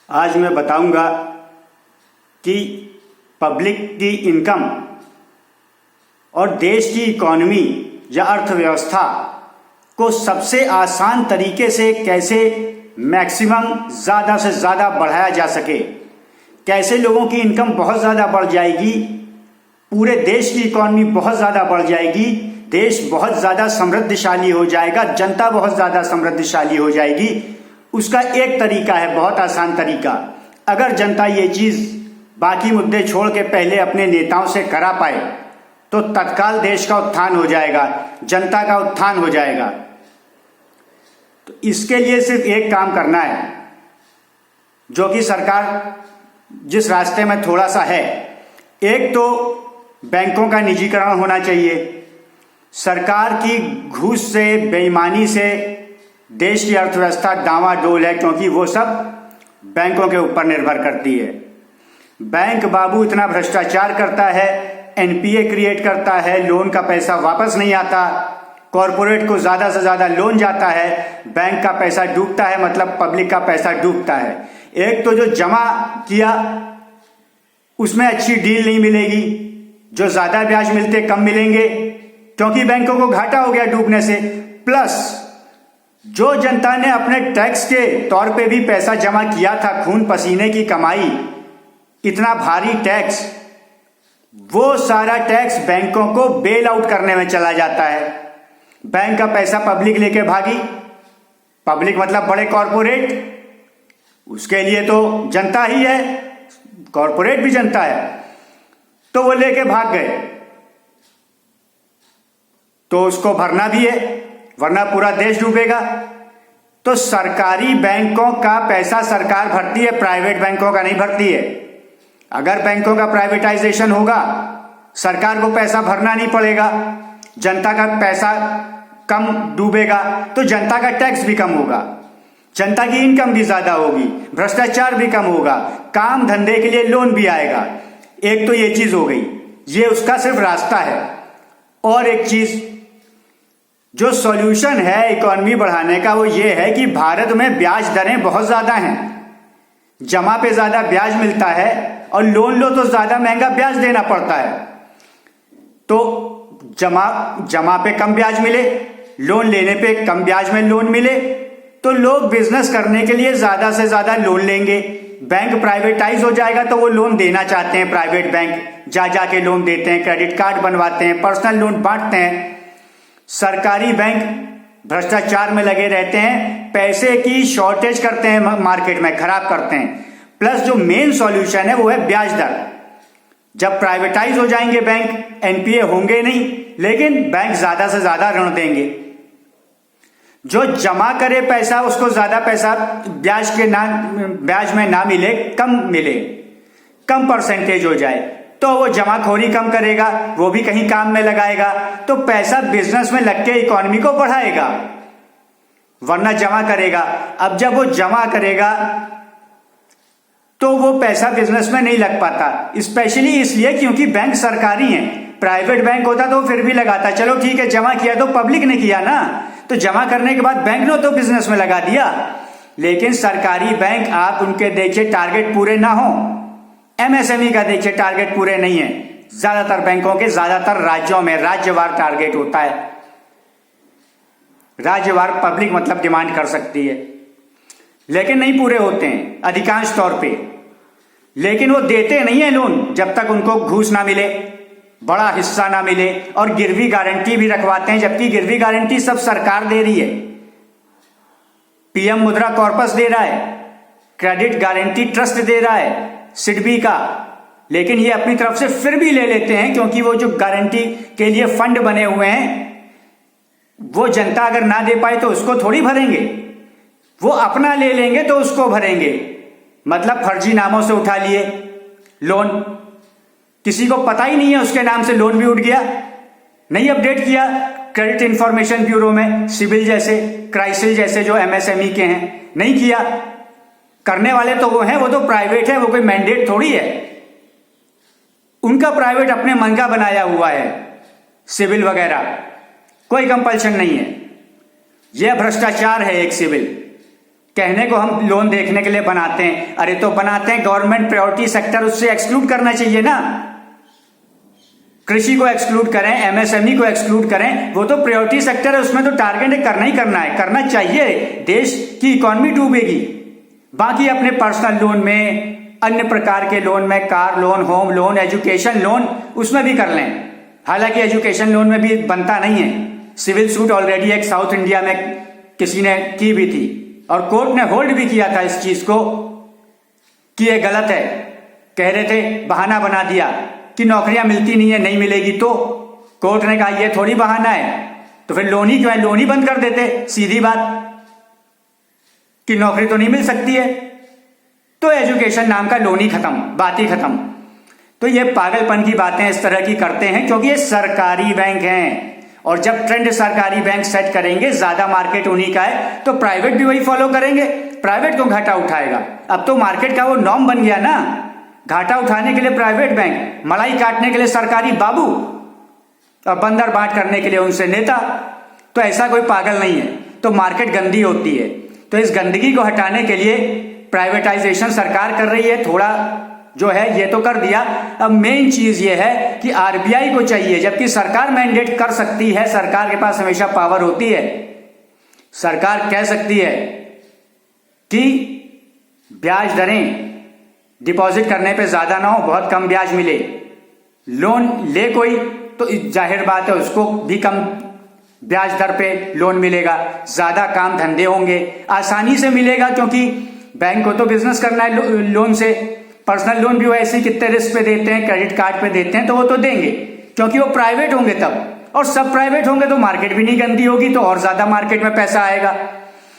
आज मैं बताऊंगा कि पब्लिक की इनकम और देश की इकॉनमी या अर्थव्यवस्था को सबसे आसान तरीके से कैसे मैक्सिमम ज़्यादा से ज़्यादा बढ़ाया जा सके, कैसे लोगों की इनकम बहुत ज़्यादा बढ़ जाएगी, पूरे देश की इकॉनमी बहुत ज़्यादा बढ़ जाएगी, देश बहुत ज़्यादा समृद्धशाली हो जाएगा, जनता बहुत ज़्यादा समृद्धशाली हो जाएगी। उसका एक तरीका है, बहुत आसान तरीका। अगर जनता ये चीज़ बाकी मुद्दे छोड़ के पहले अपने नेताओं से करा पाए तो तत्काल देश का उत्थान हो जाएगा, जनता का उत्थान हो जाएगा। तो इसके लिए सिर्फ एक काम करना है, जो कि सरकार जिस रास्ते में थोड़ा सा है। एक तो बैंकों का निजीकरण होना चाहिए। सरकार की घूस से, बेईमानी से देश की अर्थव्यवस्था डामाडोल है, क्योंकि वो सब बैंकों के ऊपर निर्भर करती है। बैंक बाबू इतना भ्रष्टाचार करता है, एनपीए क्रिएट करता है, लोन का पैसा वापस नहीं आता, कॉरपोरेट को ज़्यादा से ज़्यादा लोन जाता है, बैंक का पैसा डूबता है, मतलब पब्लिक का पैसा डूबता है। एक तो जो जमा किया उसमें अच्छी डील नहीं मिलेगी, जो ज़्यादा ब्याज मिलते कम मिलेंगे, क्योंकि बैंकों को घाटा हो गया डूबने से। प्लस जो जनता ने अपने टैक्स के तौर पे भी पैसा जमा किया था, खून पसीने की कमाई, इतना भारी टैक्स, वो सारा टैक्स बैंकों को बेल आउट करने में चला जाता है। बैंक का पैसा पब्लिक लेके भागी, पब्लिक मतलब बड़े कॉरपोरेट, उसके लिए तो जनता ही है, कॉरपोरेट भी जनता है, तो वो लेके भाग गए, तो उसको भरना भी है, वरना पूरा देश डूबेगा। तो सरकारी बैंकों का पैसा सरकार भरती है, प्राइवेट बैंकों का नहीं भरती है। अगर बैंकों का प्राइवेटाइजेशन होगा, सरकार को पैसा भरना नहीं पड़ेगा, जनता का पैसा कम डूबेगा, तो जनता का टैक्स भी कम होगा, जनता की इनकम भी ज्यादा होगी, भ्रष्टाचार भी कम होगा, काम धंधे के लिए लोन भी आएगा। एक तो ये चीज हो गई, ये उसका सिर्फ रास्ता है। और एक चीज जो सॉल्यूशन है इकॉनमी बढ़ाने का, वो ये है कि भारत में ब्याज दरें बहुत ज्यादा हैं, जमा पे ज्यादा ब्याज मिलता है, और लोन लो तो ज्यादा महंगा ब्याज देना पड़ता है। तो जमा पे कम ब्याज मिले, लोन लेने पे कम ब्याज में लोन मिले, तो लोग बिजनेस करने के लिए ज्यादा से ज्यादा लोन लेंगे। बैंक प्राइवेटाइज हो जाएगा तो वो लोन देना चाहते हैं, प्राइवेट बैंक जा जाके लोन देते हैं, क्रेडिट कार्ड बनवाते हैं, पर्सनल लोन बांटते हैं। सरकारी बैंक भ्रष्टाचार में लगे रहते हैं, पैसे की शॉर्टेज करते हैं, मार्केट में खराब करते हैं। प्लस जो मेन सॉल्यूशन है वो है ब्याज दर। जब प्राइवेटाइज हो जाएंगे बैंक, एनपीए होंगे नहीं, लेकिन बैंक ज्यादा से ज्यादा ऋण देंगे। जो जमा करे पैसा, उसको ज्यादा पैसा ब्याज में ना मिले, कम मिले, कम परसेंटेज हो जाए, तो वो जमाखोरी कम करेगा, वो भी कहीं काम में लगाएगा, तो पैसा बिजनेस में लग के इकॉनमी को बढ़ाएगा, वरना जमा करेगा। अब जब वो जमा करेगा तो वो पैसा बिजनेस में नहीं लग पाता, स्पेशली इसलिए क्योंकि बैंक सरकारी हैं। प्राइवेट बैंक होता तो फिर भी लगाता, चलो ठीक है, जमा किया तो पब्लिक ने किया ना, तो जमा करने के बाद बैंक ने तो बिजनेस में लगा दिया। लेकिन सरकारी बैंक, आप उनके देखिए टारगेट पूरे ना हो, एमएसएमई का देखिए टारगेट पूरे नहीं है। ज्यादातर बैंकों के ज्यादातर राज्यों में राज्यवार टारगेट होता है, राज्यवार पब्लिक मतलब डिमांड कर सकती है, लेकिन नहीं पूरे होते हैं अधिकांश तौर पे। लेकिन वो देते नहीं है लोन जब तक उनको घूस ना मिले, बड़ा हिस्सा ना मिले, और गिरवी गारंटी भी रखवाते हैं, जबकि गिरवी गारंटी सब सरकार दे रही है। पीएम मुद्रा कॉर्पस दे रहा है, क्रेडिट गारंटी ट्रस्ट दे रहा है सिडबी का, लेकिन ये अपनी तरफ से फिर भी ले लेते हैं, क्योंकि वो जो गारंटी के लिए फंड बने हुए हैं, वो जनता अगर ना दे पाए तो उसको थोड़ी भरेंगे, वो अपना ले लेंगे तो उसको भरेंगे। मतलब फर्जी नामों से उठा लिए लोन, किसी को पता ही नहीं है, उसके नाम से लोन भी उठ गया, नहीं अपडेट किया क्रेडिट इंफॉर्मेशन ब्यूरो में, सिबिल जैसे, क्राइसिल जैसे जो एमएसएमई के हैं, नहीं किया। करने वाले तो वो हैं, वो तो प्राइवेट है, वो कोई मैंडेट थोड़ी है, उनका प्राइवेट अपने मन का बनाया हुआ है, सिबिल वगैरह कोई कंपल्शन नहीं है। यह भ्रष्टाचार है एक सिबिल। कहने को हम लोन देखने के लिए बनाते हैं, अरे तो बनाते हैं, गवर्नमेंट प्रायोरिटी सेक्टर उससे एक्सक्लूड करना चाहिए ना। कृषि को एक्सक्लूड करें, एमएसएमई को एक्सक्लूड करें, वो तो प्रायोरिटी सेक्टर है, उसमें तो टारगेट करना ही करना है, करना चाहिए। देश की इकोनॉमी डूबेगी। बाकी अपने पर्सनल लोन में, अन्य प्रकार के लोन में, car loan, home loan, education loan, उसमें भी कर लें। हालांकि एजुकेशन लोन में भी बनता नहीं है। सिविल सूट ऑलरेडी एक साउथ इंडिया में किसी ने की भी थी और कोर्ट ने होल्ड भी किया था इस चीज को कि ये गलत है। कह रहे थे, बहाना बना दिया कि नौकरियां मिलती नहीं है, नहीं मिलेगी, तो कोर्ट ने कहा ये थोड़ी बहाना है, तो फिर लोन ही क्यों है, लोन ही बंद कर देते, सीधी बात कि नौकरी तो नहीं मिल सकती है, तो एजुकेशन नाम का लोन ही खत्म, बात ही खत्म। तो ये पागलपन की बातें इस तरह की करते हैं क्योंकि ये सरकारी बैंक हैं, और जब ट्रेंड सरकारी बैंक सेट करेंगे, ज्यादा मार्केट उन्हीं का है, तो प्राइवेट भी वही फॉलो करेंगे। प्राइवेट को घाटा उठाएगा। अब तो मार्केट का वो नॉर्म बन गया ना, घाटा उठाने के लिए प्राइवेट बैंक, मलाई काटने के लिए सरकारी बाबू और बंदर बांट करने के लिए उनसे नेता। तो ऐसा कोई पागल नहीं है। तो मार्केट गंदी होती है, तो इस गंदगी को हटाने के लिए प्राइवेटाइजेशन सरकार कर रही है, थोड़ा जो है ये तो कर दिया। अब मेन चीज ये है कि आरबीआई को चाहिए, जबकि सरकार मैंडेट कर सकती है, सरकार के पास हमेशा पावर होती है, सरकार कह सकती है कि ब्याज दरें डिपॉजिट करने पे ज्यादा ना हो, बहुत कम ब्याज मिले। लोन ले कोई तो जाहिर बात है उसको भी कम ब्याज दर पे लोन मिलेगा, ज्यादा काम धंधे होंगे, आसानी से मिलेगा, क्योंकि बैंक को तो बिजनेस करना है लोन से। पर्सनल लोन भी वैसे कितने रिस्क पे देते हैं, क्रेडिट कार्ड पे देते हैं, तो वो तो देंगे क्योंकि वो प्राइवेट होंगे तब, और सब प्राइवेट होंगे तो मार्केट भी नहीं गंदी होगी, तो और ज्यादा मार्केट में पैसा आएगा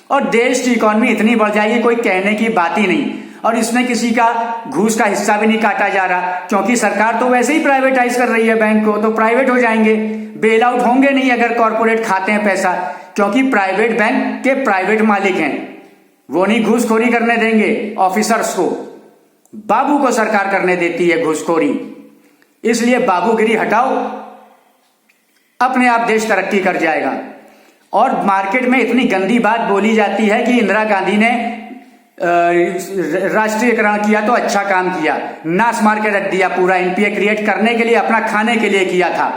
और देश की इकोनॉमी इतनी बढ़ जाएगी, कोई कहने की बात ही नहीं। और इसमें किसी का घूस का हिस्सा भी नहीं काटा जा रहा, क्योंकि सरकार तो वैसे ही प्राइवेटाइज कर रही है बैंक को, तो प्राइवेट हो जाएंगे, बेल आउट होंगे नहीं अगर कॉर्पोरेट खाते हैं पैसा, क्योंकि प्राइवेट बैंक के प्राइवेट मालिक हैं, वो नहीं घूसखोरी करने देंगे ऑफिसर्स को, बाबू को सरकार करने देती है घूसखोरी। इसलिए बाबूगिरी हटाओ, अपने आप देश तरक्की कर जाएगा। और मार्केट में इतनी गंदी बात बोली जाती है कि इंदिरा गांधी ने राष्ट्रीयकरण किया तो अच्छा काम किया, नाश मार के रख दिया पूरा, एनपीए क्रिएट करने के लिए, अपना खाने के लिए किया था।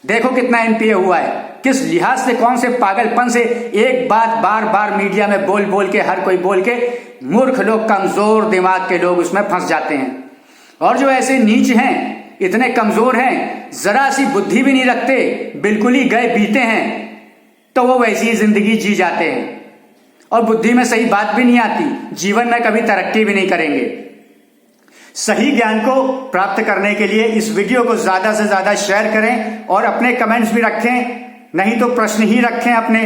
देखो कितना एनपीए हुआ है, किस लिहाज से, कौन से पागलपन से एक बात बार बार मीडिया में बोल बोल के, हर कोई बोल के, मूर्ख लोग, कमजोर दिमाग के लोग उसमें फंस जाते हैं। और जो ऐसे नीच हैं, इतने कमजोर हैं, जरा सी बुद्धि भी नहीं रखते, बिल्कुल ही गए बीते हैं, तो वो वैसी जिंदगी जी जाते हैं और बुद्धि में सही बात भी नहीं आती, जीवन में कभी तरक्की भी नहीं करेंगे। सही ज्ञान को प्राप्त करने के लिए इस वीडियो को ज्यादा से ज्यादा शेयर करें और अपने कमेंट्स भी रखें, नहीं तो प्रश्न ही रखें अपने,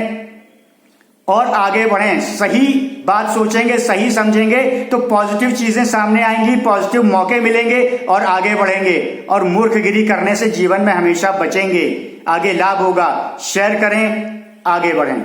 और आगे बढ़ें। सही बात सोचेंगे, सही समझेंगे तो पॉजिटिव चीजें सामने आएंगी, पॉजिटिव मौके मिलेंगे और आगे बढ़ेंगे, और मूर्खगिरी करने से जीवन में हमेशा बचेंगे, आगे लाभ होगा। शेयर करें, आगे बढ़ें।